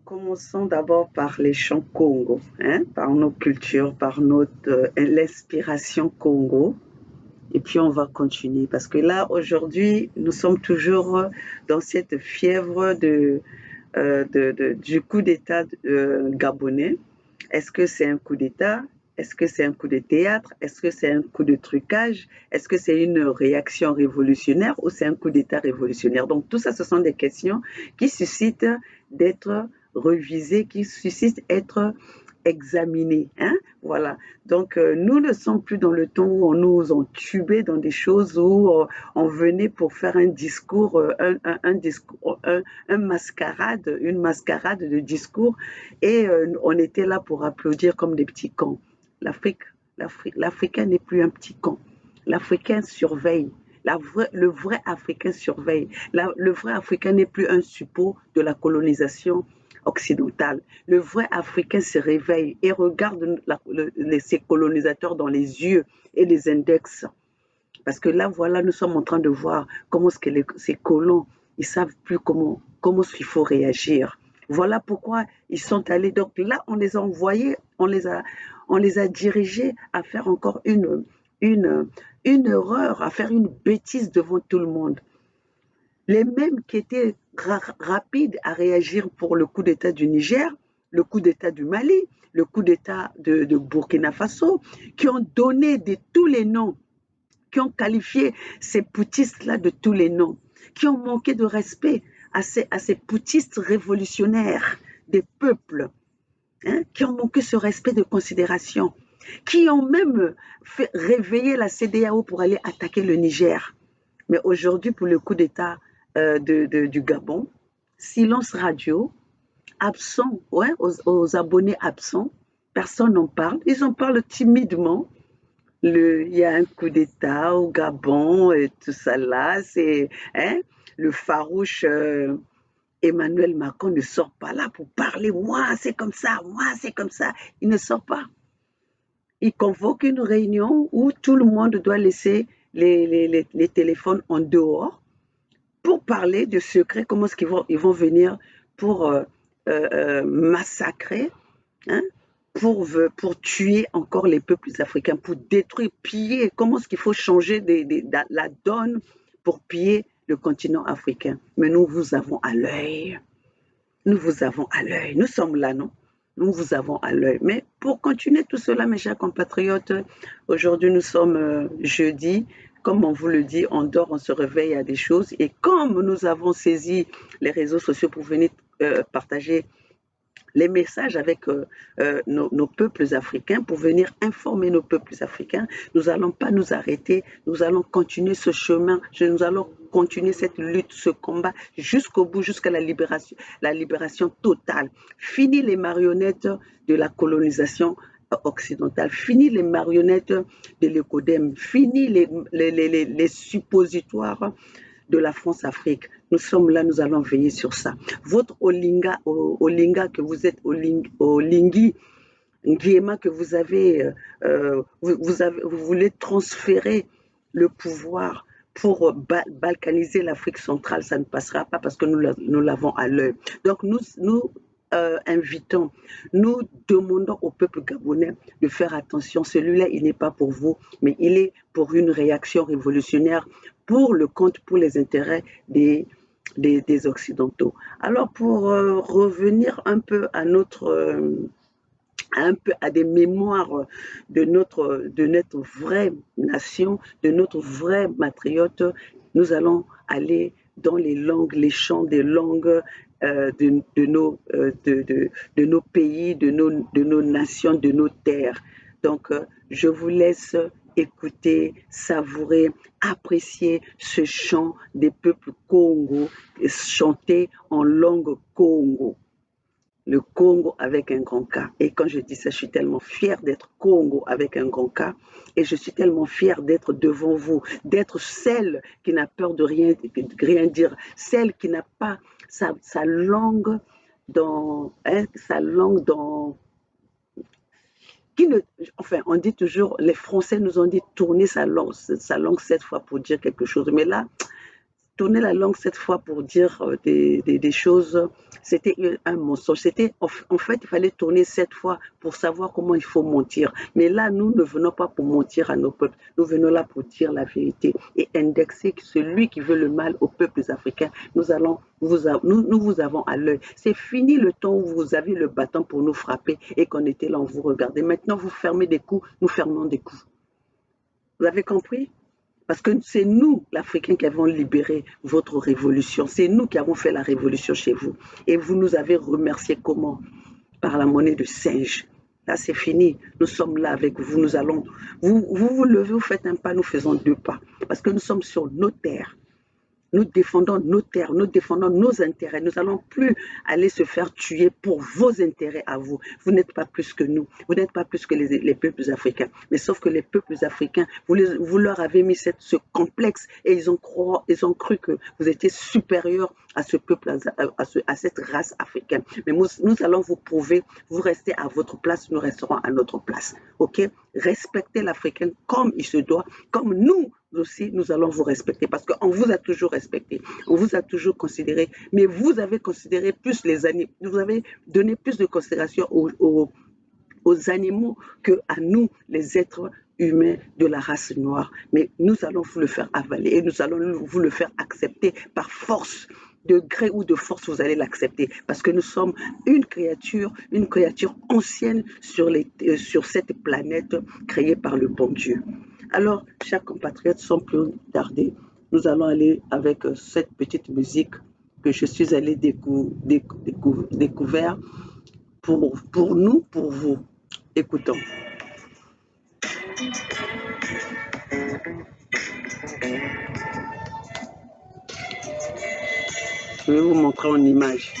Commençons d'abord par les chants Congo, hein, par nos cultures, par l'inspiration Congo. Et puis on va continuer parce que là, aujourd'hui, nous sommes toujours dans cette fièvre du coup d'État gabonais. Est-ce que c'est un coup d'État? Est-ce que c'est un coup de théâtre? Est-ce que c'est un coup de trucage? Est-ce que c'est une réaction révolutionnaire ou c'est un coup d'État révolutionnaire? Donc tout ça, ce sont des questions qui suscitent d'être revisées, qui suscitent d'être examinées. Hein? Voilà. Donc nous ne sommes plus dans le temps où on nous entubait dans des choses où on venait pour faire un discours, une mascarade de discours et on était là pour applaudir comme des petits cons. L'Africain n'est plus un petit con. L'Africain surveille. Le vrai Africain surveille. Le vrai Africain n'est plus un suppôt de la colonisation occidentale. Le vrai Africain se réveille et regarde ses colonisateurs dans les yeux et les indexe. Parce que là, voilà, nous sommes en train de voir comment ce que ces colons, ils savent plus comment il faut réagir. Voilà pourquoi ils sont allés. Donc là, on les a envoyés, on les a dirigés à faire encore une, une erreur, à faire une bêtise devant tout le monde. Les mêmes qui étaient rapides à réagir pour le coup d'État du Niger, le coup d'État du Mali, le coup d'État de Burkina Faso, qui ont donné tous les noms, qui ont qualifié ces poutistes-là de tous les noms, qui ont manqué de respect à ces poutistes révolutionnaires des peuples, hein, qui ont manqué ce respect de considération, qui ont même fait réveiller la CEDEAO pour aller attaquer le Niger. Mais aujourd'hui, pour le coup d'État du Gabon, silence radio, absent, ouais, aux abonnés absents, personne n'en parle. Ils en parlent timidement. Il y a un coup d'État au Gabon et tout ça là. C'est hein, le farouche Emmanuel Macron ne sort pas là pour parler. Moi, c'est comme ça. Moi, c'est comme ça. Il ne sort pas. Il convoque une réunion où tout le monde doit laisser les téléphones en dehors pour parler de secrets, comment est-ce ils vont venir pour massacrer, hein, pour tuer encore les peuples africains, pour détruire, piller, comment est-ce qu'il faut changer la donne pour piller le continent africain. Mais nous vous avons à l'œil. Nous vous avons à l'œil. Nous sommes là, non? Nous vous avons à l'œil. Mais pour continuer tout cela, mes chers compatriotes, aujourd'hui nous sommes jeudi. Comme on vous le dit, on dort, on se réveille à des choses. Et comme nous avons saisi les réseaux sociaux pour venir partager les messages avec nos peuples africains pour venir informer nos peuples africains. Nous n'allons pas nous arrêter, nous allons continuer ce chemin, nous allons continuer cette lutte, ce combat jusqu'au bout, jusqu'à la libération totale. Fini les marionnettes de la colonisation occidentale, fini les marionnettes de l'écodème, fini les suppositoires de la France-Afrique. Nous sommes là, nous allons veiller sur ça. Votre Olinga que vous êtes, Olingui, Nguema que vous avez, vous voulez transférer le pouvoir pour balkaniser l'Afrique centrale, ça ne passera pas parce que nous l'avons à l'œil. Donc nous invitons, nous demandons au peuple gabonais de faire attention. Celui-là, il n'est pas pour vous, mais il est pour une réaction révolutionnaire pour le compte, pour les intérêts des Occidentaux. Alors pour revenir un peu à à des mémoires de notre vraie nation, de notre vrai matriote, nous allons aller dans les langues, les chants des langues de nos pays, de nos nations, de nos terres. Donc, je vous laisse écouter, savourer, apprécier ce chant des peuples Congo, chanté en langue Congo. Le Congo avec un grand K. Et quand je dis ça, je suis tellement fière d'être Congo avec un grand K. Et je suis tellement fière d'être devant vous, d'être celle qui n'a peur de rien dire, celle qui n'a pas sa langue sa langue dans, qui ne, enfin, on dit toujours, les Français nous ont dit tourner sa langue 7 fois pour dire quelque chose. Mais là, tourner la langue cette fois pour dire des choses, c'était un mensonge. En fait, il fallait tourner cette fois pour savoir comment il faut mentir. Mais là, nous ne venons pas pour mentir à nos peuples. Nous venons là pour dire la vérité et indexer celui qui veut le mal aux peuples africains. Nous vous avons à l'œil. C'est fini le temps où vous aviez le bâton pour nous frapper et qu'on était là, on vous regardait. Maintenant, vous fermez des coups, nous fermons des coups. Vous avez compris? Parce que c'est nous, l'Africain, qui avons libéré votre révolution. C'est nous qui avons fait la révolution chez vous. Et vous nous avez remercié comment? Par la monnaie de singe. Là, c'est fini. Nous sommes là avec vous. Nous allons. Vous levez, vous faites un pas, nous faisons deux pas. Parce que nous sommes sur nos terres. Nous défendons nos terres, nous défendons nos intérêts. Nous n'allons plus aller se faire tuer pour vos intérêts à vous. Vous n'êtes pas plus que nous. Vous n'êtes pas plus que les peuples africains. Mais sauf que les peuples africains, vous leur avez mis ce complexe et ils ont cru que vous étiez supérieur à ce peuple, à cette race africaine. Mais nous allons vous prouver, vous restez à votre place, nous resterons à notre place. OK? Respectez l'Africain comme il se doit, comme nous aussi, nous allons vous respecter parce qu'on vous a toujours respecté, on vous a toujours considéré, mais vous avez considéré plus les animaux, vous avez donné plus de considération aux animaux qu'à nous, les êtres humains de la race noire. Mais nous allons vous le faire avaler et nous allons vous le faire accepter par force. De gré ou de force, vous allez l'accepter parce que nous sommes une créature ancienne sur cette planète créée par le bon Dieu. Alors, chers compatriotes, sans plus tarder, nous allons aller avec cette petite musique que je suis allée découvrir pour nous, pour vous. Écoutons. Je vais vous montrer en image.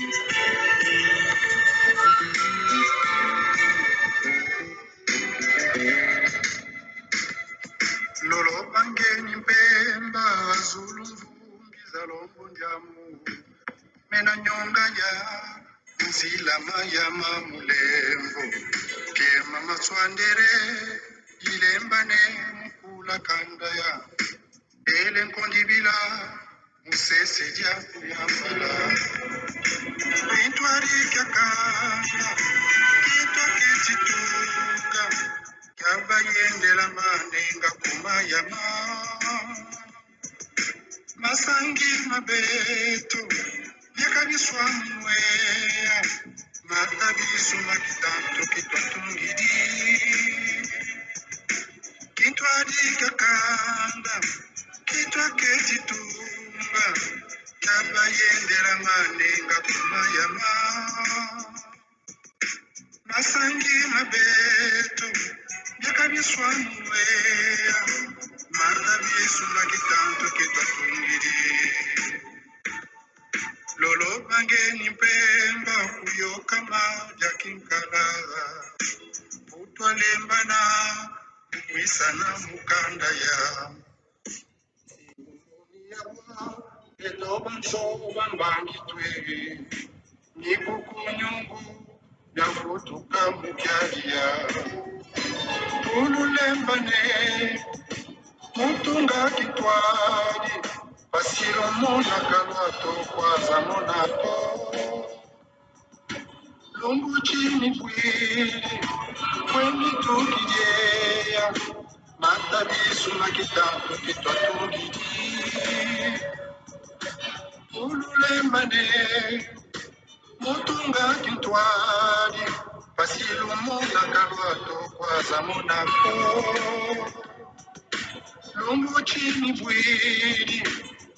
Lolo bangeni mpemba Zulu mvumbi zalombo ndyamu mena nyonga ya nzila mayama mulemvo kema matswandere ilembane mkula kanda ya ele nkondibila musese dia kuyambala intwari kyakanda kitwa ketituka kabayendela manenga kumayama masangi mabeto yakabiswa mwea matabisu makitanto kitwatungidi kitwadi kakanda kitwa ketitumba kabayendela manenga kumayama masangi mabeto yakabiswa mwea matabisu makitanto kitwatungidi lolo bangeni mpemba kuyokama jakinkalaga utwalembana mwisana mukanda ya etobansoba mbangitwe nikukunyungu yafutuka mukyalia ululembane mutunga kitwali pasilo monaka lwato kwaza monato lungu chini bwili kweni tukijeya matabisu na kitambo kitwatungidi ululembane mutunga kitwali pasilo monaka lwato kwaza monato lungu chini bwili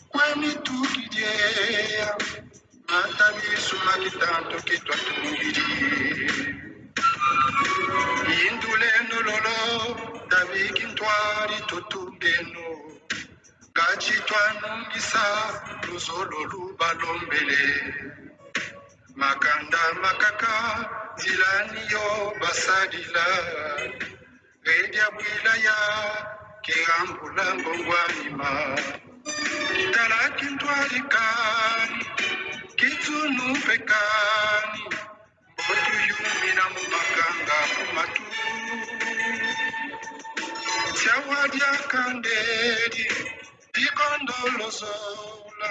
kweni tukijeya matabisu makitanto kitwatungiri induleno lolo tabikintwari tutungeno gachitwanungisa luzolo lubalombele makanda makaka zilaniyo basadila redia bwilaya kegambula ngongwanima kitala kintwalikani kitsunu pekani mbotu yumina mumakanga kumatu syawadya kandedi ikondolozola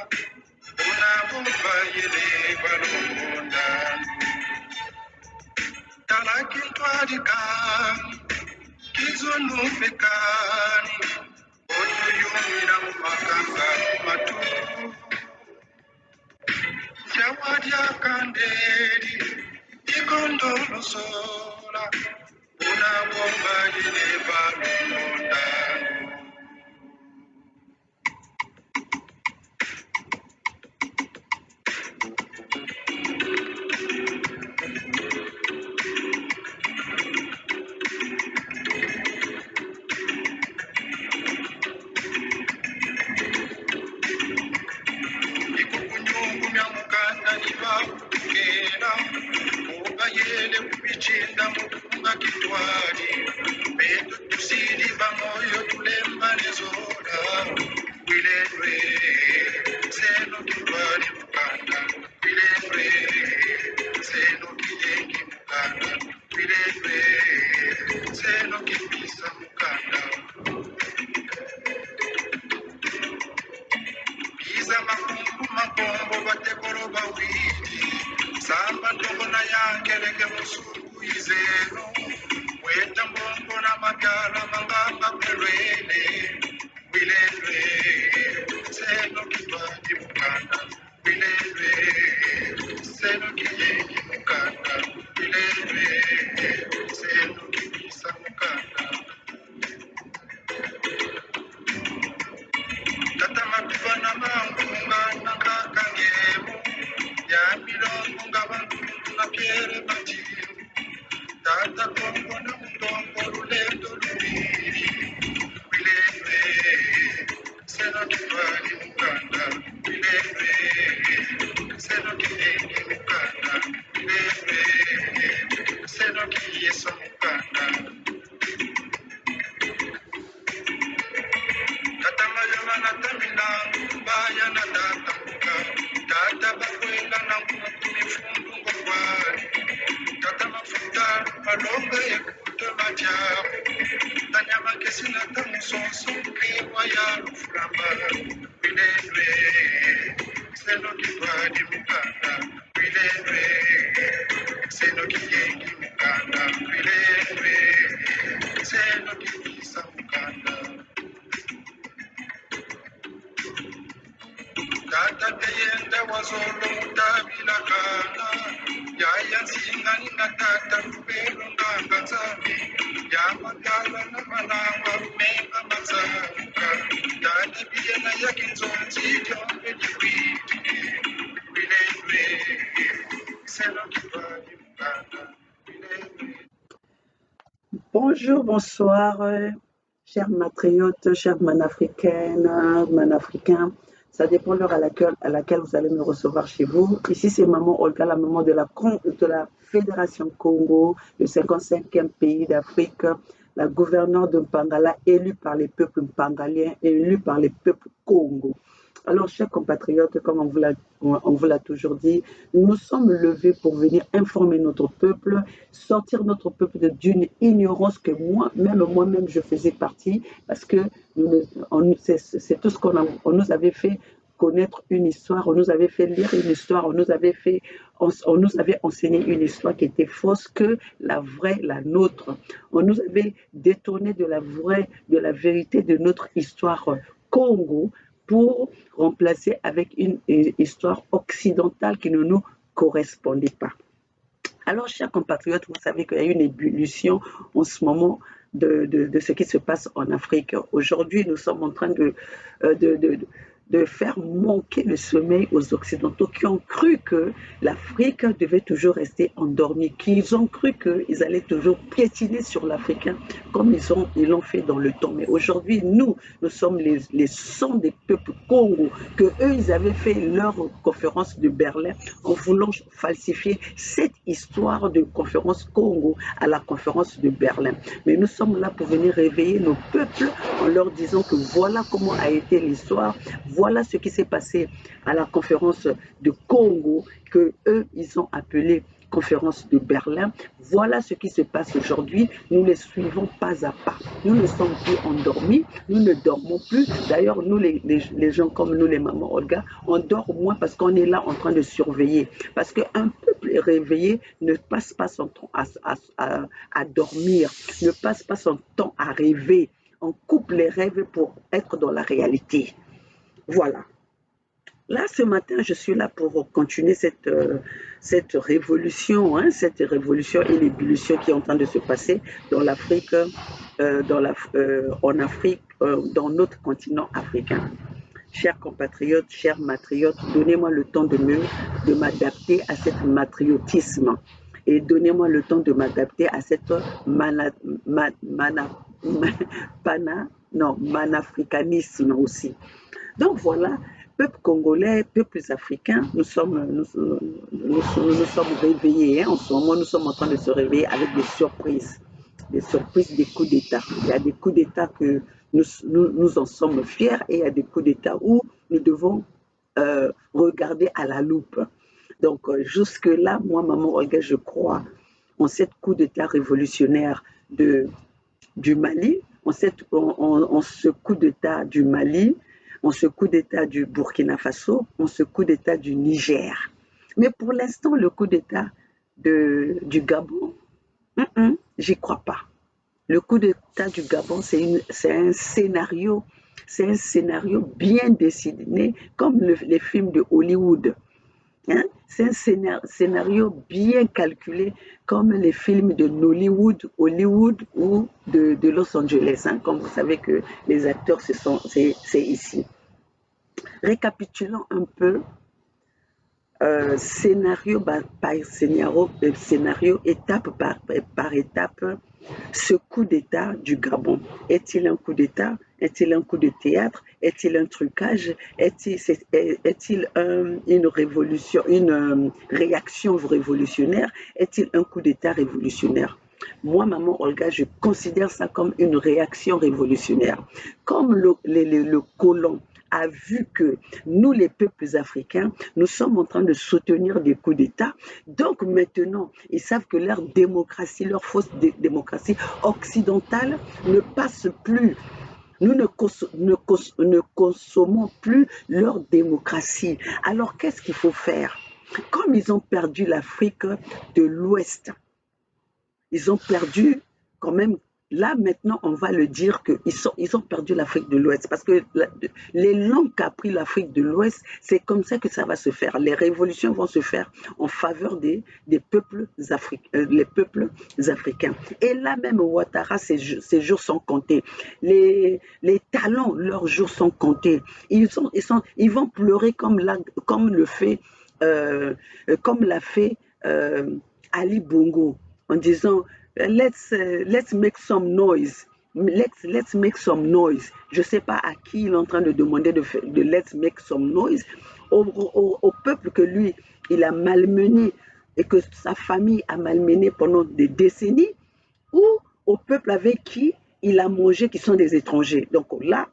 Bonjour, bonsoir, chers matriotes, chers manafricaines, manafricains. Ça dépend de l'heure à laquelle vous allez me recevoir chez vous. Ici, c'est Maman Olga, la maman de la Fédération Congo, le 55e pays d'Afrique, la gouverneure de Mpangala, élue par les peuples mpangaliens, élue par les peuples Congo. Alors, chers compatriotes, comme on vous l'a toujours dit, nous nous sommes levés pour venir informer notre peuple, sortir notre peuple d'une ignorance que moi-même, je faisais partie, parce que c'est tout ce on nous avait fait connaître une histoire, on nous avait fait lire une histoire, on nous avait enseigné une histoire qui était fausse que la vraie, la nôtre. On nous avait détourné de la vérité de notre histoire Congo pour remplacer avec une histoire occidentale qui ne nous correspondait pas. Alors, chers compatriotes, vous savez qu'il y a une ébullition en ce moment de ce qui se passe en Afrique. Aujourd'hui, nous sommes en train de faire manquer le sommeil aux Occidentaux qui ont cru que l'Afrique devait toujours rester endormie, qu'ils ont cru qu'ils allaient toujours piétiner sur l'Africain comme ils l'ont fait dans le temps. Mais aujourd'hui, nous sommes les sons des peuples Congo, que eux, ils avaient fait leur conférence de Berlin en voulant falsifier cette histoire de conférence Congo à la conférence de Berlin. Mais nous sommes là pour venir réveiller nos peuples en leur disant que voilà comment a été l'histoire, voilà ce qui s'est passé à la conférence de Congo, que eux, ils ont appelé conférence de Berlin. Voilà ce qui se passe aujourd'hui. Nous les suivons pas à pas. Nous ne sommes plus endormis, nous ne dormons plus. D'ailleurs, nous, les gens comme nous, les mamans Olga, on dort moins parce qu'on est là en train de surveiller. Parce qu'un peuple réveillé ne passe pas son temps à dormir, ne passe pas son temps à rêver. On coupe les rêves pour être dans la réalité. Voilà. Là, ce matin, je suis là pour continuer cette révolution, hein, cette révolution et l'ébullition qui est en train de se passer dans l'Afrique, en Afrique, dans notre continent africain. Chers compatriotes, chers matriotes, donnez-moi le temps de m'adapter à cet matriotisme et donnez-moi le temps de m'adapter à cette manafricanisme aussi. Donc voilà, peuple congolais, peuples africains, nous sommes réveillés. Hein, en ce moment, nous sommes en train de se réveiller avec des surprises des coups d'État. Il y a des coups d'État que nous en sommes fiers et il y a des coups d'État où nous devons regarder à la loupe. Donc jusque-là, moi, maman Olga, je crois en cette coup d'État révolutionnaire du Mali, en ce coup d'État du Mali, en ce coup d'État du Burkina Faso, en ce coup d'État du Niger. Mais pour l'instant, le coup d'État du Gabon, j'y crois pas. Le coup d'État du Gabon, c'est un scénario bien dessiné, comme les films de Hollywood. Hein? C'est un scénario bien calculé, comme les films de Nollywood, Hollywood ou de Los Angeles. Hein? Comme vous savez que les acteurs, c'est ici. Récapitulons un peu scénario par scénario, étape par étape, ce coup d'État du Gabon. Est-il un coup d'État? Est-il un coup de théâtre? Est-il un trucage? Est-il une révolution, une réaction révolutionnaire? Est-il un coup d'État révolutionnaire? Moi, maman Olga, je considère ça comme une réaction révolutionnaire. Comme le colon a vu que nous, les peuples africains, nous sommes en train de soutenir des coups d'État. Donc maintenant, ils savent que leur démocratie, leur fausse démocratie occidentale ne passe plus. Nous ne consommons plus leur démocratie. Alors qu'est-ce qu'il faut faire? Comme ils ont perdu l'Afrique de l'Ouest, ils ont perdu quand même. Là, maintenant, on va le dire qu'ils ont perdu l'Afrique de l'Ouest parce que les langues qu'a pris l'Afrique de l'Ouest, c'est comme ça que ça va se faire. Les révolutions vont se faire en faveur des peuples les peuples africains. Et là même, Ouattara, ses jours sont comptés. Les talents, leurs jours sont comptés. Ils vont pleurer comme comme l'a fait Ali Bongo en disant let's make some noise. Let's make some noise. Je ne sais pas à qui il est en train de demander de let's make some noise. Au peuple que lui, il a malmené et que sa famille a malmené pendant des décennies, ou au peuple avec qui il a mangé, qui sont des étrangers. Donc là,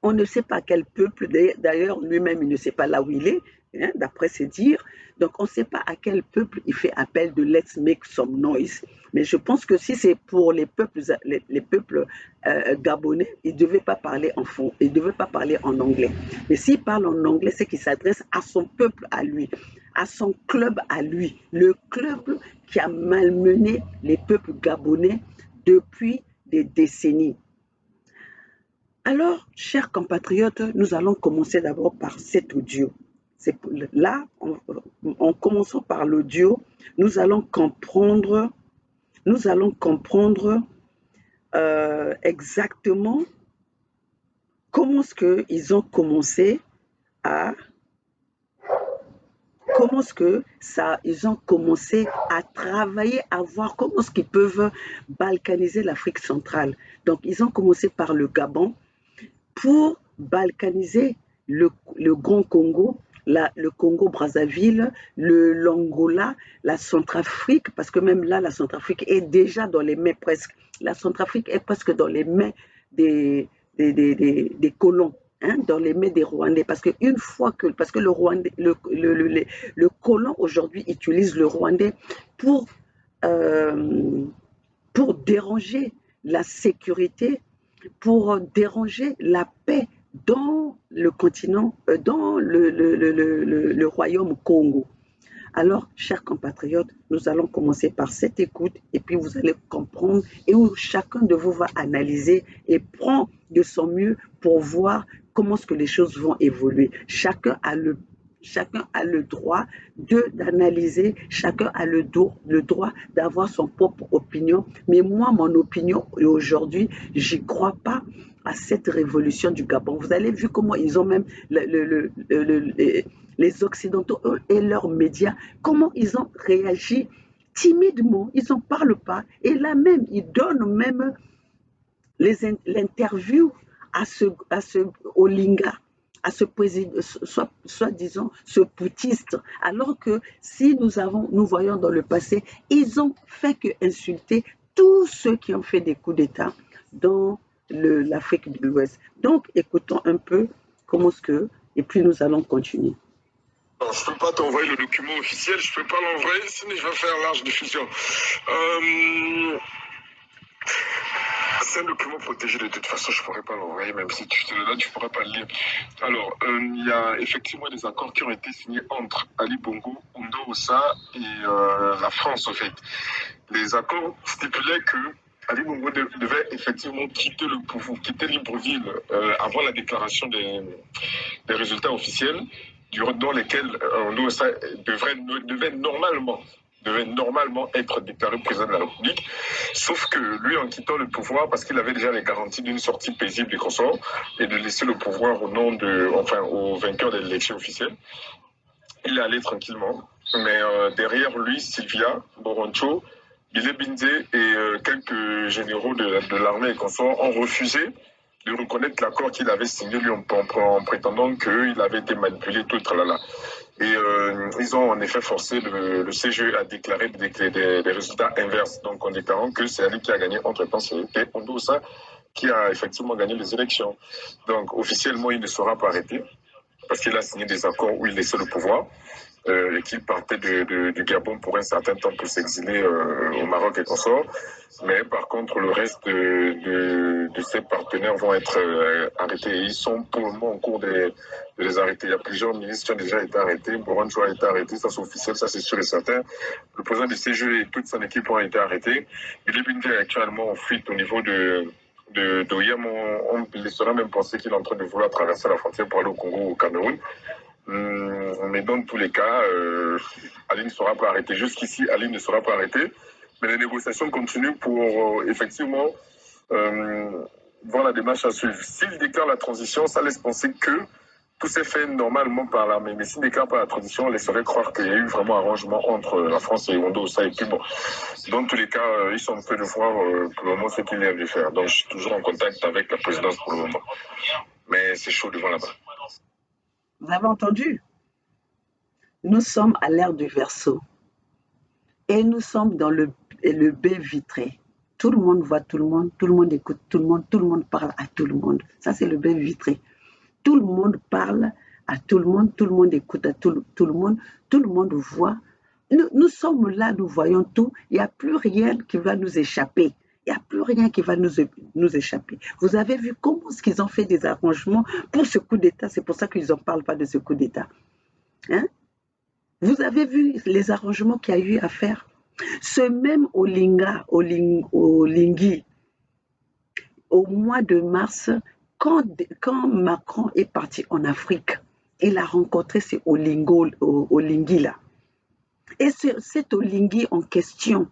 on ne sait pas quel peuple, d'ailleurs lui-même il ne sait pas là où il est, hein, d'après ses dires. Donc on ne sait pas à quel peuple il fait appel de let's make some noise. Mais je pense que si c'est pour les peuples gabonais, il ne devait pas parler en fond, il ne devait pas parler en anglais. Mais s'il parle en anglais, c'est qu'il s'adresse à son peuple à lui, à son club à lui, le club qui a malmené les peuples gabonais depuis des décennies. Alors, chers compatriotes, nous allons commencer d'abord par cet audio. Là, en commençant par l'audio, nous allons comprendre exactement comment est-ce qu'ils ont commencé à travailler, à voir comment est-ce qu'ils peuvent balkaniser l'Afrique centrale. Donc, ils ont commencé par le Gabon, pour balkaniser le Grand Congo, le Congo-Brazzaville, l'Angola, la Centrafrique, parce que même là, la Centrafrique est déjà dans les mains presque. La Centrafrique est presque dans les mains des colons. hein, dans les mains des Rwandais. Parce que une fois que, parce que le Rwandais, le colon aujourd'hui utilise le Rwandais pour, euh, pour déranger la sécurité, pour déranger la paix dans le continent, dans le royaume Congo. Alors, chers compatriotes, nous allons commencer par cette écoute et puis vous allez comprendre et où chacun de vous va analyser et prend de son mieux pour voir comment est-ce que les choses vont évoluer. Chacun a le droit d'analyser, chacun a le droit d'avoir son propre opinion. Mais moi, mon opinion aujourd'hui, j'y crois pas à cette révolution du Gabon. Vous avez vu comment ils ont même les Occidentaux et leurs médias, comment ils ont réagi timidement, ils n'en parlent pas. Et là même, ils donnent même l'interview à ce Olinga, à ce président, soi-disant, ce poutiste, alors que si nous voyons dans le passé, ils ont fait que insulter tous ceux qui ont fait des coups d'État dans l'Afrique de l'Ouest. Donc, écoutons un peu comment ce que, et puis nous allons continuer. Alors, je ne peux pas t'envoyer le document officiel, je ne peux pas l'envoyer, sinon je vais faire large diffusion. C'est un document protégé de toute façon, je ne pourrais pas l'envoyer, même si tu te le donnes, tu ne pourras pas le lire. Alors, il y a effectivement des accords qui ont été signés entre Ali Bongo, Ondo Ossa et la France, en fait. Les accords stipulaient que Ali Bongo devait effectivement quitter le pouvoir, quitter Libreville avant la déclaration des résultats officiels, dans lesquels Ondo Ossa devait normalement être déclaré président de la République, sauf que lui, en quittant le pouvoir, parce qu'il avait déjà les garanties d'une sortie paisible des consorts et de laisser le pouvoir au vainqueur de l'élection officielle, il est allé tranquillement. Mais derrière lui, Sylvia Boroncho, Bilé Bindé et quelques généraux de l'armée et consorts ont refusé de reconnaître l'accord qu'il avait signé lui en prétendant qu'il avait été manipulé, tout le tralala. Et ils ont en effet forcé le CGE à déclarer des résultats inverses, donc en déclarant que c'est Ali qui a gagné. Entre-temps, c'était Ondo Ossa qui a effectivement gagné les élections. Donc officiellement, il ne sera pas arrêté parce qu'il a signé des accords où il laissait le pouvoir. Et qu'il partait du Gabon pour un certain temps pour s'exiler au Maroc et consorts. Mais par contre, le reste de ses partenaires vont être arrêtés. Et ils sont pour le moment en cours de les arrêter. Il y a plusieurs ministres qui ont déjà été arrêtés. Boroncho a été arrêté, ça c'est officiel, ça c'est sûr et certain. Le président du CGE et toute son équipe ont été arrêtés. Billy Bindé est actuellement en fuite au niveau d'Oyem. On laissera même penser qu'il est en train de vouloir traverser la frontière pour aller au Congo ou au Cameroun. Mais dans tous les cas, Ali ne sera pas arrêté. Jusqu'ici, Ali ne sera pas arrêté. Mais les négociations continuent pour effectivement voir la démarche à suivre. S'il déclare la transition, ça laisse penser que tout s'est fait normalement par l'armée. Mais s'il ne déclare pas la transition, on laisserait croire qu'il y a eu vraiment un arrangement entre la France et Ondo Ossa. Et puis bon, dans tous les cas, ils sont en train de voir pour le moment ce qu'ils viennent de faire. Donc je suis toujours en contact avec la présidence pour le moment. Mais c'est chaud devant là-bas. Vous avez entendu? Nous sommes à l'ère du Verseau et nous sommes dans le baie vitré. Tout le monde voit tout le monde écoute tout le monde parle à tout le monde. Ça, c'est le baie vitré. Tout le monde parle à tout le monde écoute à tout le monde voit. Nous sommes là, nous voyons tout. Il n'y a plus rien qui va nous échapper. Il n'y a plus rien qui va nous échapper. Vous avez vu comment ils ont fait des arrangements pour ce coup d'État. C'est pour ça qu'ils n'en parlent pas de ce coup d'État. Hein? Vous avez vu les arrangements qu'il y a eu à faire. Ce même Olingui, au mois de mars, quand Macron est parti en Afrique, il a rencontré ces Olingui-là. Et cet Olingui en question,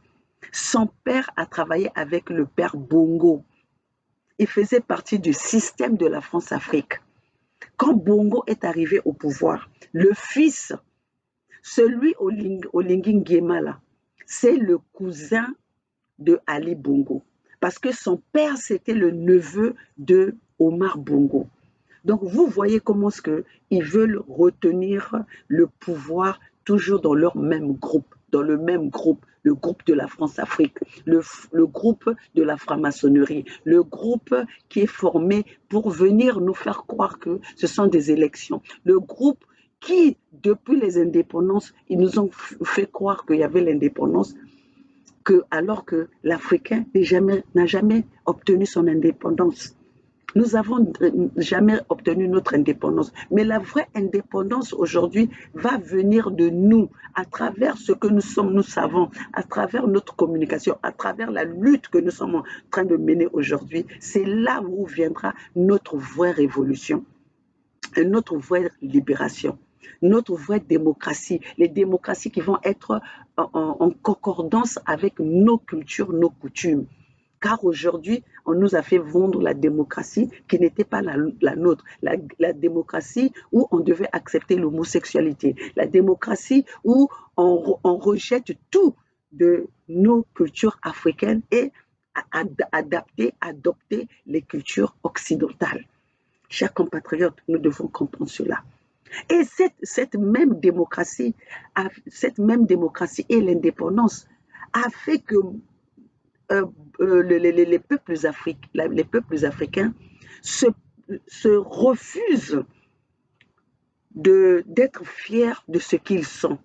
son père a travaillé avec le père Bongo. Il faisait partie du système de la France-Afrique. Quand Bongo est arrivé au pouvoir, le fils, celui Olingi Nguema là, c'est le cousin de Ali Bongo. Parce que son père, c'était le neveu de Omar Bongo. Donc, vous voyez comment ils veulent retenir le pouvoir toujours dans leur même groupe. dans le même groupe, le groupe de la France-Afrique, le groupe de la franc-maçonnerie, le groupe qui est formé pour venir nous faire croire que ce sont des élections, le groupe qui, depuis les indépendances, ils nous ont fait croire qu'il y avait l'indépendance, alors que l'Africain n'a jamais obtenu son indépendance. Nous n'avons jamais obtenu notre indépendance. Mais la vraie indépendance aujourd'hui va venir de nous, à travers ce que nous sommes, nous savons, à travers notre communication, à travers la lutte que nous sommes en train de mener aujourd'hui. C'est là où viendra notre vraie révolution, notre vraie libération, notre vraie démocratie, les démocraties qui vont être en concordance avec nos cultures, nos coutumes. Car aujourd'hui, on nous a fait vendre la démocratie qui n'était pas la nôtre. La démocratie où on devait accepter l'homosexualité. La démocratie où on rejette tout de nos cultures africaines et adopter les cultures occidentales. Chers compatriotes, nous devons comprendre cela. Et cette même démocratie et l'indépendance a fait que les peuples africains se refusent d'être fiers de ce qu'ils sont.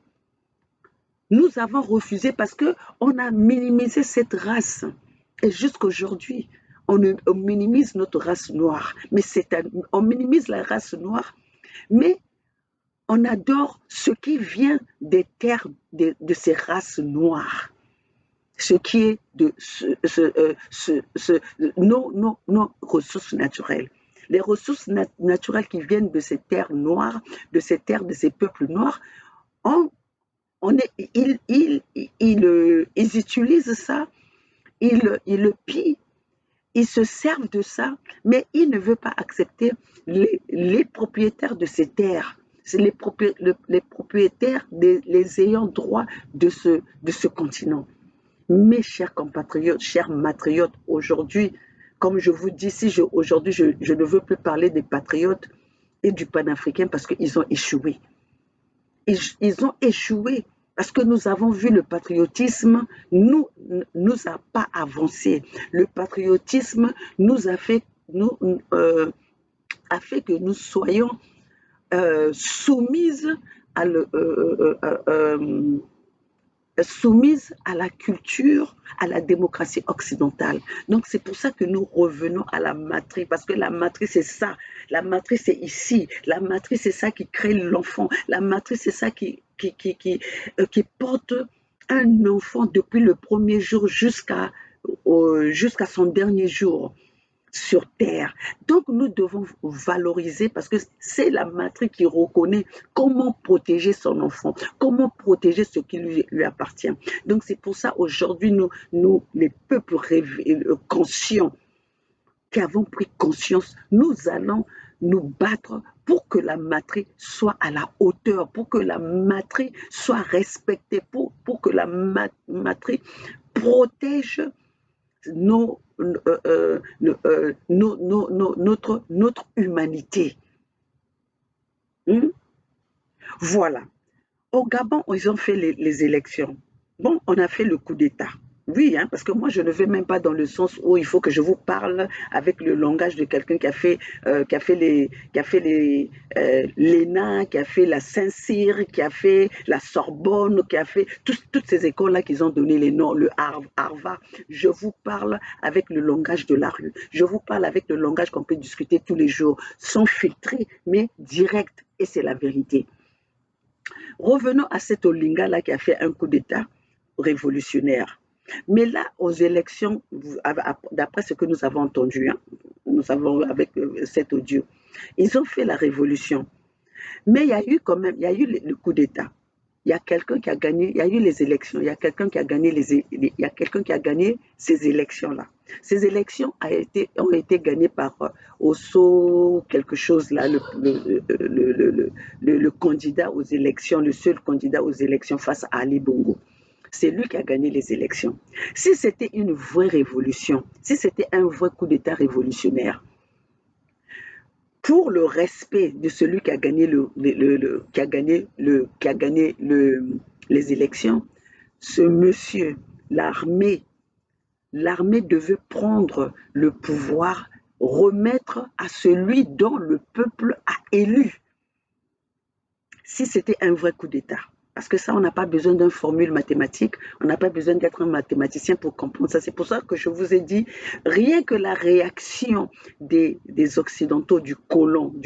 Nous avons refusé parce qu'on a minimisé cette race. Et jusqu'aujourd'hui, on minimise notre race noire. Mais on minimise la race noire, mais on adore ce qui vient des terres de ces races noires. Ce qui est de nos ressources naturelles. Les ressources naturelles qui viennent de ces terres noires, de ces peuples noirs, ils utilisent ça, ils le pillent, ils se servent de ça, mais ils ne veulent pas accepter les propriétaires de ces terres. C'est les propriétaires, les ayants droit de ce continent. Mes chers compatriotes, chers matriotes, aujourd'hui, comme je vous dis, aujourd'hui je ne veux plus parler des patriotes et du panafricain parce qu'ils ont échoué. Ils ont échoué parce que nous avons vu le patriotisme nous a pas avancé. Le patriotisme nous a fait que nous soyons soumises à la culture, à la démocratie occidentale. Donc c'est pour ça que nous revenons à la matrice, parce que la matrice c'est ça, la matrice c'est ici, la matrice c'est ça qui crée l'enfant, la matrice c'est ça qui porte un enfant depuis le premier jour jusqu'à son dernier jour sur terre. Donc nous devons valoriser, parce que c'est la matrice qui reconnaît comment protéger son enfant, comment protéger ce qui lui appartient. Donc c'est pour ça aujourd'hui nous les peuples conscients qui avons pris conscience, nous allons nous battre pour que la matrice soit à la hauteur, pour que la matrice soit respectée, pour que la matrice protège notre humanité. Voilà. Au Gabon, ils ont fait les élections. Bon, on a fait le coup d'État. Oui, hein, parce que moi, je ne vais même pas dans le sens où il faut que je vous parle avec le langage de quelqu'un qui a fait l'ENA, qui a fait la Saint-Cyr, qui a fait la Sorbonne, qui a fait toutes ces écoles-là qu'ils ont donné les noms, le Harvard. Je vous parle avec le langage de la rue. Je vous parle avec le langage qu'on peut discuter tous les jours, sans filtrer, mais direct. Et c'est la vérité. Revenons à cet Olinga-là qui a fait un coup d'État révolutionnaire. Mais là, aux élections, d'après ce que nous avons entendu, hein, nous avons avec cet audio, ils ont fait la révolution. Mais il y a eu quand même, il y a eu le coup d'État. Il y a quelqu'un qui a gagné, il y a eu les élections, il y a quelqu'un qui a gagné ces élections-là. Ces élections ont été gagnées par Osso, quelque chose là, le candidat aux élections, le seul candidat aux élections face à Ali Bongo. C'est lui qui a gagné les élections. Si c'était une vraie révolution, si c'était un vrai coup d'État révolutionnaire, pour le respect de celui qui a gagné les élections, ce monsieur, l'armée, l'armée devait prendre le pouvoir, remettre à celui dont le peuple a élu. Si c'était un vrai coup d'État. Parce que ça, on n'a pas besoin d'une formule mathématique, on n'a pas besoin d'être un mathématicien pour comprendre ça. C'est pour ça que je vous ai dit, rien que la réaction des Occidentaux, du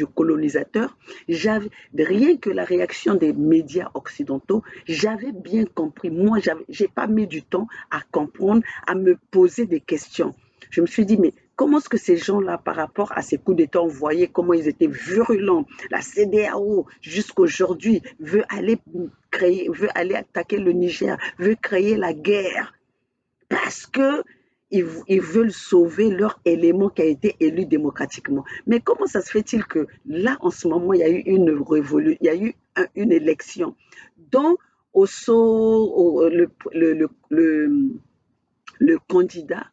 colonisateur, rien que la réaction des médias occidentaux, j'avais bien compris. Moi, je n'ai pas mis du temps à comprendre, à me poser des questions. Je me suis dit, mais comment est-ce que ces gens-là, par rapport à ces coups d'État, on voyait comment ils étaient virulents. La CEDEAO, jusqu'aujourd'hui, veut aller attaquer le Niger, veut créer la guerre parce que ils veulent sauver leur élément qui a été élu démocratiquement. Mais comment ça se fait-il que là, en ce moment, il y a eu une révolution, il y a eu une élection dont le candidat,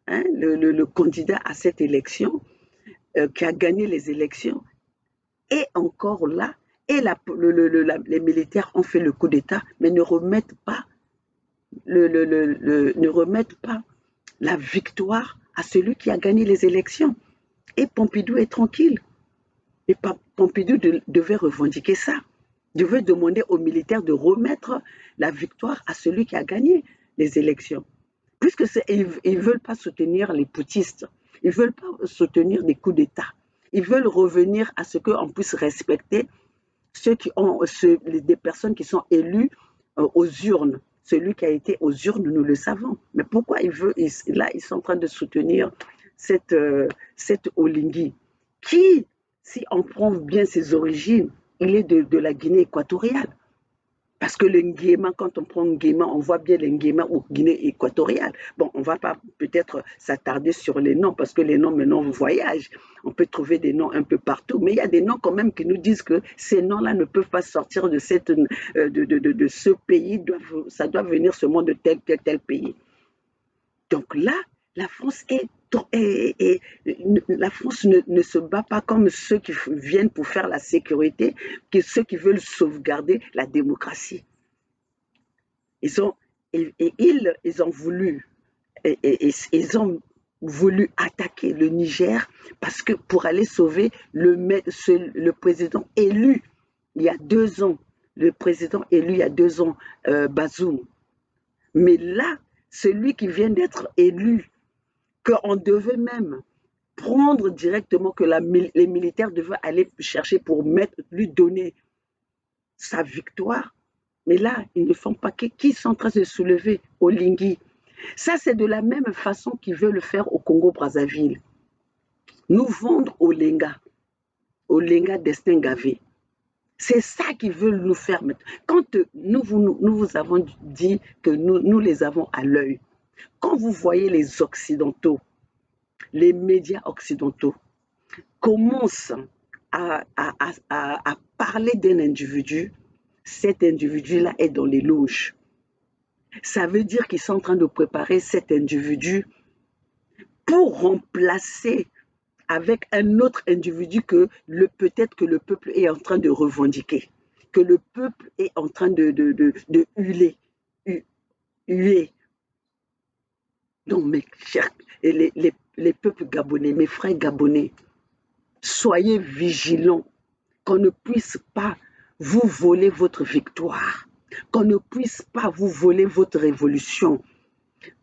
hein, le candidat à cette élection, qui a gagné les élections, est encore là, et les militaires ont fait le coup d'État, mais ne remettent pas, ne remettent pas la victoire à celui qui a gagné les élections. Et Pompidou est tranquille. Et Pompidou devait revendiquer ça, devait demander aux militaires de remettre la victoire à celui qui a gagné les élections. Puisque ils ne veulent pas soutenir les putschistes, ils ne veulent pas soutenir des coups d'État. Ils veulent revenir à ce qu'on puisse respecter des personnes qui sont élues aux urnes. Celui qui a été aux urnes, nous le savons. Mais pourquoi là, ils sont en train de soutenir cette Olingi, qui, si on prend bien ses origines, il est de la Guinée équatoriale. Parce que le Nguema, quand on prend Nguema, on voit bien le Nguema ou Guinée équatoriale. Bon, on ne va pas peut-être s'attarder sur les noms, parce que les noms maintenant voyagent. On peut trouver des noms un peu partout, mais il y a des noms quand même qui nous disent que ces noms-là ne peuvent pas sortir de ce pays, ça doit venir seulement de tel pays. Donc là, la France la France ne se bat pas comme ceux qui viennent pour faire la sécurité, ceux qui veulent sauvegarder la démocratie. Ils ont voulu attaquer le Niger parce que pour aller sauver le président élu il y a 2 ans, Bazoum. Mais là, celui qui vient d'être élu, qu'on devait même prendre directement, que les militaires devaient aller chercher pour lui donner sa victoire. Mais là, ils ne font pas. Qui sont en train de se soulever? Olingi. Ça, c'est de la même façon qu'ils veulent le faire au Congo-Brazzaville. Nous vendre Olinga Destin Gavé. C'est ça qu'ils veulent nous faire mettre. Quand nous vous avons dit que nous les avons à l'œil, quand vous voyez les Occidentaux, les médias occidentaux commencent à parler d'un individu, cet individu-là est dans les loges. Ça veut dire qu'ils sont en train de préparer cet individu pour remplacer avec un autre individu que peut-être que le peuple est en train de revendiquer, que le peuple est en train de huer. Donc, mes chers, les peuples gabonais, mes frères gabonais, soyez vigilants, qu'on ne puisse pas vous voler votre victoire, qu'on ne puisse pas vous voler votre révolution.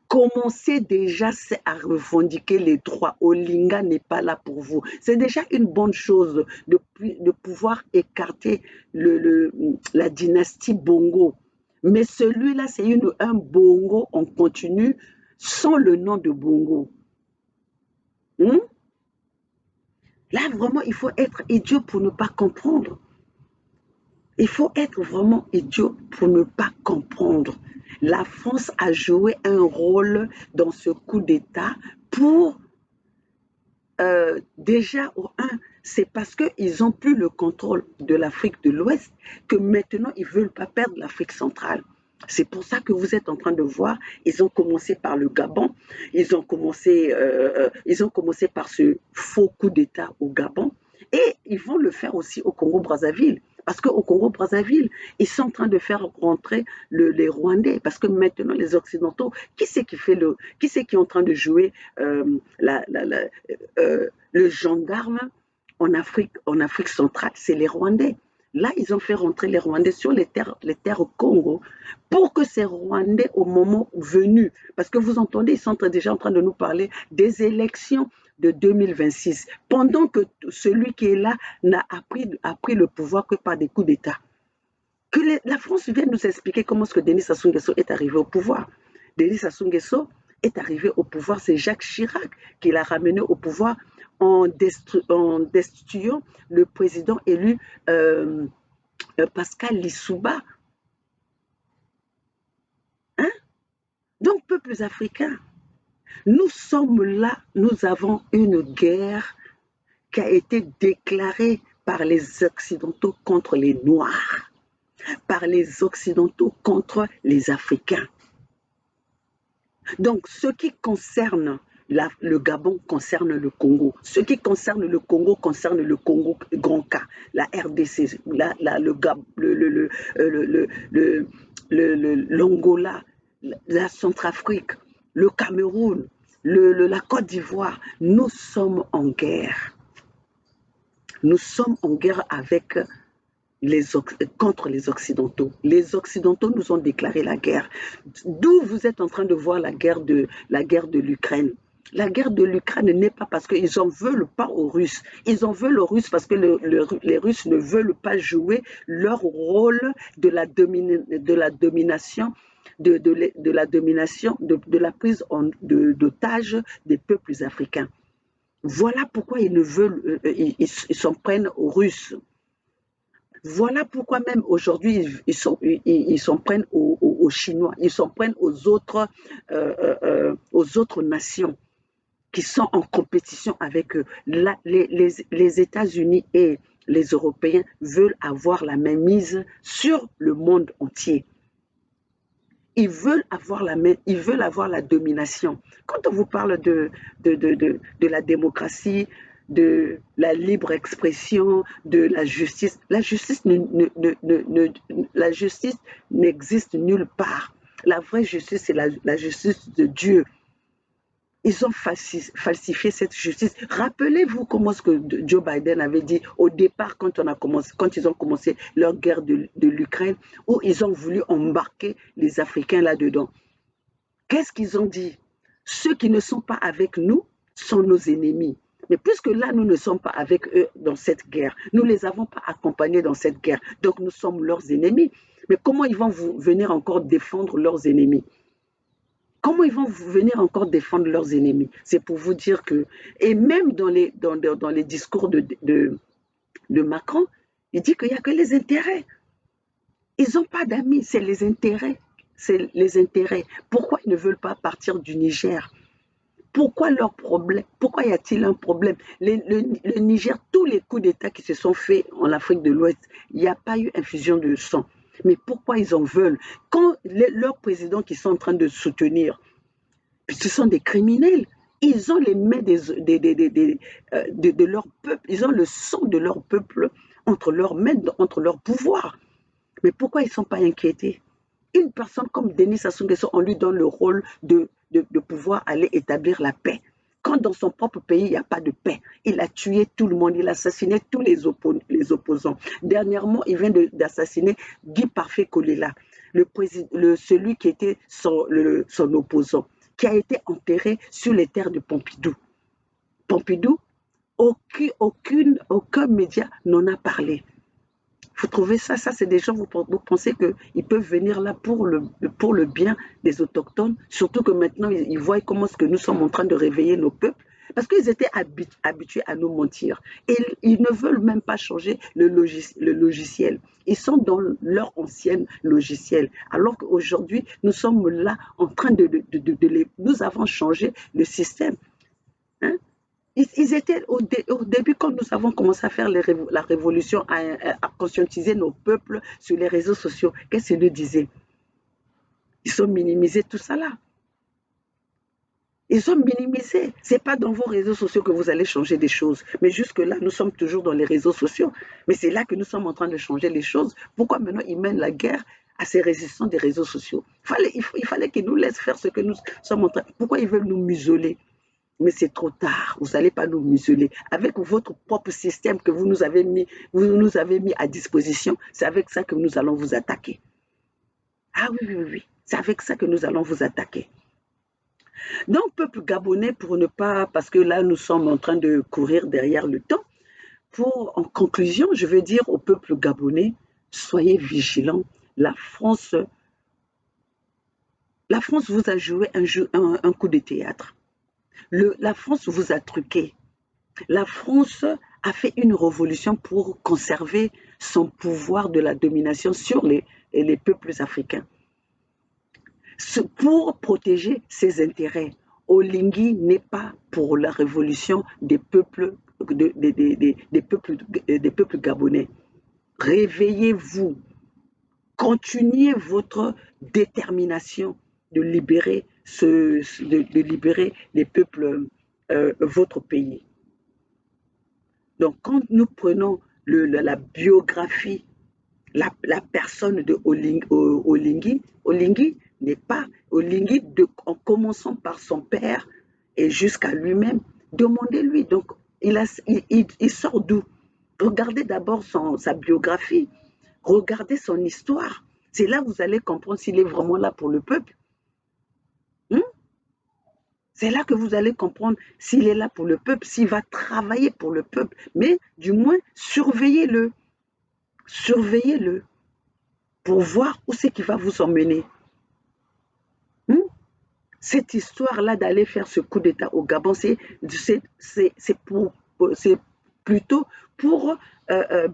Commencez déjà à revendiquer les droits. Olinga n'est pas là pour vous. C'est déjà une bonne chose de pouvoir écarter la dynastie Bongo. Mais celui-là, c'est un Bongo en continu sans le nom de Bongo. Là, vraiment, il faut être idiot pour ne pas comprendre. Il faut être vraiment idiot pour ne pas comprendre. La France a joué un rôle dans ce coup d'État pour, déjà, c'est parce qu'ils n'ont plus le contrôle de l'Afrique de l'Ouest que maintenant, ils ne veulent pas perdre l'Afrique centrale. C'est pour ça que vous êtes en train de voir, ils ont commencé par le Gabon, ils ont commencé par ce faux coup d'État au Gabon, et ils vont le faire aussi au Congo-Brazzaville. Parce qu'au Congo-Brazzaville, ils sont en train de faire rentrer les Rwandais. Parce que maintenant, les Occidentaux, qui c'est qui est en train de jouer le gendarme en Afrique centrale? C'est les Rwandais. Là, ils ont fait rentrer les Rwandais sur les terres au Congo pour que ces Rwandais, au moment venu, parce que vous entendez, ils sont déjà en train de nous parler des élections de 2026, pendant que celui qui est là a pris le pouvoir que par des coups d'État. Que la France vienne nous expliquer comment est-ce que Denis Sassou Nguesso est arrivé au pouvoir. Denis Sassou Nguesso est arrivé au pouvoir, c'est Jacques Chirac qui l'a ramené au pouvoir en destituant le président élu Pascal Lissouba. Hein? Donc, peuples africains, nous sommes là, nous avons une guerre qui a été déclarée par les Occidentaux contre les Noirs, par les Occidentaux contre les Africains. Donc, ce qui concerne le Gabon concerne le Congo. Ce qui concerne le Congo concerne le Congo Grand K, la RDC, l'Angola, la Centrafrique, le Cameroun, la Côte d'Ivoire. Nous sommes en guerre. Nous sommes en guerre contre les Occidentaux. Les Occidentaux nous ont déclaré la guerre. D'où vous êtes en train de voir la guerre de l'Ukraine. La guerre de l'Ukraine n'est pas parce qu'ils en veulent pas aux Russes. Ils en veulent aux Russes parce que les Russes ne veulent pas jouer leur rôle de la domination, de la prise d'otages des peuples africains. Voilà pourquoi ils s'en prennent aux Russes. Voilà pourquoi même aujourd'hui, ils s'en prennent aux Chinois, ils s'en prennent aux autres nations qui sont en compétition avec eux. Les États-Unis et les Européens veulent avoir la mainmise sur le monde entier. Ils veulent avoir la domination. Quand on vous parle de la démocratie, de la libre expression, de la justice n'existe nulle part. La vraie justice, c'est la justice de Dieu. Ils ont falsifié cette justice. Rappelez-vous comment ce que Joe Biden avait dit au départ quand ils ont commencé leur guerre de l'Ukraine, où ils ont voulu embarquer les Africains là-dedans. Qu'est-ce qu'ils ont dit? Ceux qui ne sont pas avec nous sont nos ennemis. Mais puisque là, nous ne sommes pas avec eux dans cette guerre, nous ne les avons pas accompagnés dans cette guerre, donc nous sommes leurs ennemis. Mais comment ils vont venir encore défendre leurs ennemis? Comment ils vont venir encore défendre leurs ennemis? C'est pour vous dire que, et même dans les discours de Macron, il dit qu'il n'y a que les intérêts. Ils n'ont pas d'amis, c'est les intérêts. C'est les intérêts. Pourquoi ils ne veulent pas partir du Niger? Pourquoi leur problème? Pourquoi y a-t-il un problème? Le Niger, tous les coups d'État qui se sont faits en Afrique de l'Ouest, il n'y a pas eu infusion de sang. Mais pourquoi ils en veulent? Quand leurs présidents qui sont en train de soutenir, ce sont des criminels. Ils ont les mains de leur peuple, ils ont le sang de leur peuple entre leurs mains, entre leurs pouvoirs. Mais pourquoi ils ne sont pas inquiétés? Une personne comme Denis Sassou Nguesso, on lui donne le rôle de pouvoir aller établir la paix. Quand dans son propre pays, il n'y a pas de paix. Il a tué tout le monde, il a assassiné tous les opposants. Dernièrement, il vient d'assassiner Guy Parfait Kolela, celui qui était son opposant, qui a été enterré sur les terres de Pompidou. Pompidou, aucun média n'en a parlé. Vous trouvez ça, c'est des gens, vous pensez qu'ils peuvent venir là pour le bien des autochtones, surtout que maintenant, ils voient comment est-ce que nous sommes en train de réveiller nos peuples, parce qu'ils étaient habitués à nous mentir. Et ils ne veulent même pas changer le logiciel. Ils sont dans leur ancien logiciel. Alors qu'aujourd'hui, nous sommes là en train nous avons changé le système. Hein? Ils étaient au début, quand nous avons commencé à faire la révolution, à conscientiser nos peuples sur les réseaux sociaux, qu'est-ce qu'ils nous disaient? Ils ont minimisé tout ça là. Ils ont minimisé. Ce n'est pas dans vos réseaux sociaux que vous allez changer des choses. Mais jusque-là, nous sommes toujours dans les réseaux sociaux. Mais c'est là que nous sommes en train de changer les choses. Pourquoi maintenant ils mènent la guerre à ces résistants des réseaux sociaux? Il fallait qu'ils nous laissent faire ce que nous sommes en train. Pourquoi ils veulent nous museler? Mais c'est trop tard. Vous n'allez pas nous museler. Avec votre propre système que vous nous avez mis à disposition, c'est avec ça que nous allons vous attaquer. Ah oui, oui, oui, oui. C'est avec ça que nous allons vous attaquer. Donc, peuple gabonais, pour ne pas, parce que là, nous sommes en train de courir derrière le temps, en conclusion, je veux dire au peuple gabonais, soyez vigilants. La France vous a joué un coup de théâtre. La France vous a truqué. La France a fait une révolution pour conserver son pouvoir de la domination sur les peuples africains, pour protéger ses intérêts. Olingi n'est pas pour la révolution des peuples, des peuples gabonais. Réveillez-vous, continuez votre détermination de libérer, de libérer les peuples, votre pays. Donc, quand nous prenons la biographie, la personne de Olingi n'est pas Olingi, en commençant par son père et jusqu'à lui-même. Demandez-lui. Donc, il sort d'où? Regardez d'abord sa biographie, regardez son histoire. C'est là que vous allez comprendre s'il est vraiment là pour le peuple. C'est là que vous allez comprendre s'il est là pour le peuple, s'il va travailler pour le peuple. Mais du moins, surveillez-le. Surveillez-le pour voir où c'est qu'il va vous emmener. Cette histoire-là d'aller faire ce coup d'État au Gabon, c'est plutôt pour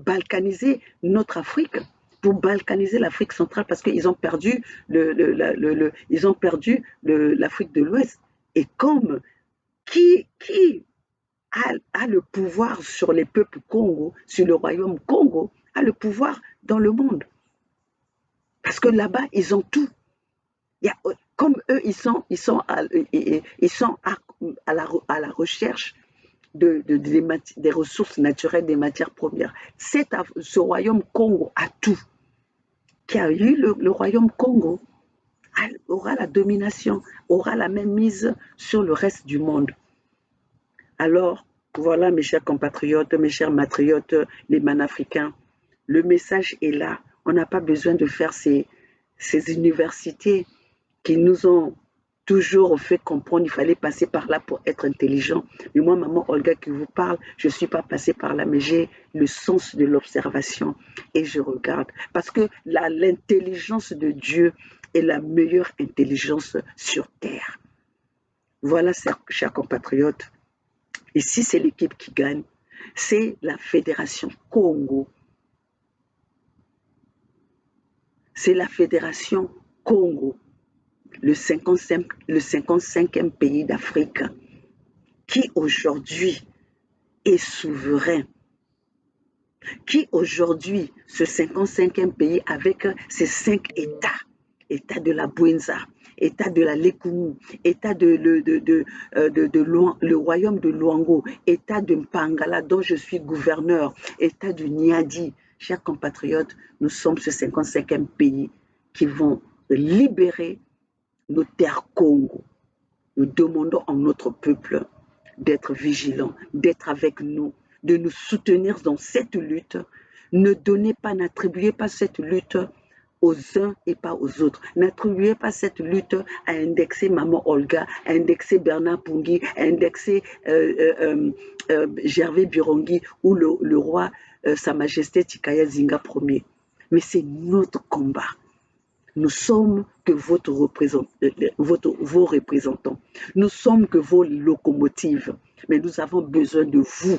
balkaniser notre Afrique, pour balkaniser l'Afrique centrale, parce qu'ils ont perdu l'Afrique de l'Ouest. Et comme qui a le pouvoir sur les peuples Congo, sur le royaume Congo, a le pouvoir dans le monde. Parce que là-bas, ils ont tout. Comme eux, ils sont à la recherche des ressources naturelles, des matières premières. Ce royaume Congo a tout. Qui a eu le royaume Congo aura la domination, aura la même mise sur le reste du monde. Alors, voilà mes chers compatriotes, mes chers matriotes, les manafricains, le message est là. On n'a pas besoin de faire ces universités qui nous ont toujours fait comprendre qu'il fallait passer par là pour être intelligent. Mais moi, maman Olga qui vous parle, je ne suis pas passée par là, mais j'ai le sens de l'observation et je regarde. Parce que l'intelligence de Dieu est la meilleure intelligence sur terre. Voilà, chers compatriotes. Ici, c'est l'équipe qui gagne. C'est la Fédération Congo. C'est la Fédération Congo, le 55e pays d'Afrique, qui aujourd'hui est souverain, qui aujourd'hui, ce 55e pays avec ses 5 États, État de la Bouenza, État de la Lekumu, État le royaume de Luango, État de Mpangala dont je suis gouverneur, État du Niadi. Chers compatriotes, nous sommes ce 55e pays qui vont libérer nos terres Congo. Nous demandons à notre peuple d'être vigilant, d'être avec nous, de nous soutenir dans cette lutte. Ne donnez pas, n'attribuez pas cette lutte aux uns et pas aux autres. N'attribuez pas cette lutte à indexer Maman Olga, à indexer Bernard Pungui, à indexer Gervais Birongi ou le roi Sa Majesté Tikaya Zinga Ier. Mais c'est notre combat. Nous sommes que vos représentants. Nous sommes que vos locomotives. Mais nous avons besoin de vous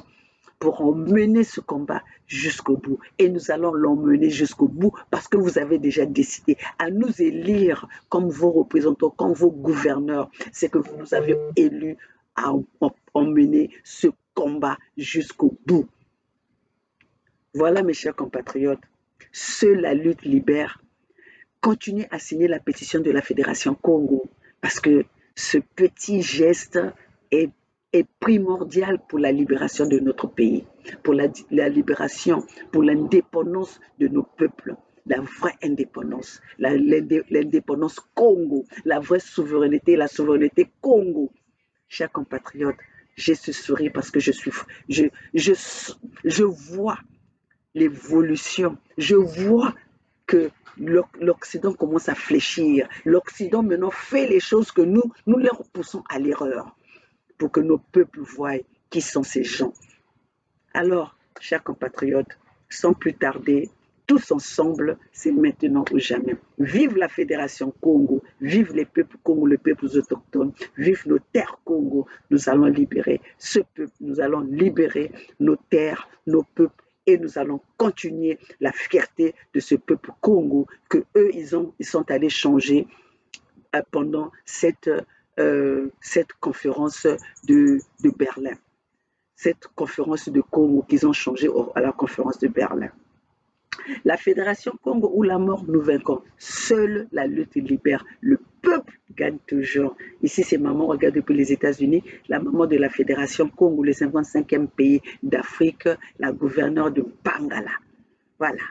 pour emmener ce combat jusqu'au bout. Et nous allons l'emmener jusqu'au bout parce que vous avez déjà décidé à nous élire comme vos représentants, comme vos gouverneurs. C'est que vous nous avez élus à emmener ce combat jusqu'au bout. Voilà, mes chers compatriotes. Seule la lutte libère. Continuez à signer la pétition de la Fédération Congo parce que ce petit geste est, est primordial pour la libération de notre pays, pour la libération, pour l'indépendance de nos peuples. La vraie indépendance, l'indépendance Congo, la vraie souveraineté, la souveraineté Congo. Chers compatriotes, j'ai ce sourire parce que je, je vois l'évolution. Je vois que l'Occident commence à fléchir. L'Occident maintenant fait les choses que nous les repoussons à l'erreur pour que nos peuples voient qui sont ces gens. Alors, chers compatriotes, sans plus tarder, tous ensemble, c'est maintenant ou jamais. Vive la Fédération Congo, vive les peuples Congo, les peuples autochtones, vive nos terres Congo. Nous allons libérer ce peuple, nous allons libérer nos terres, nos peuples, et nous allons continuer la fierté de ce peuple Congo que eux, ils sont allés changer pendant cette conférence de Berlin. Cette conférence de Congo qu'ils ont changé à la conférence de Berlin. La Fédération Congo ou la mort, nous vaincrons. Seule la lutte libère. Le peuple gagne toujours. Ici, c'est maman, regarde depuis les États-Unis, la maman de la Fédération Congo, le 55e pays d'Afrique, la gouverneure de Bangala. Voilà.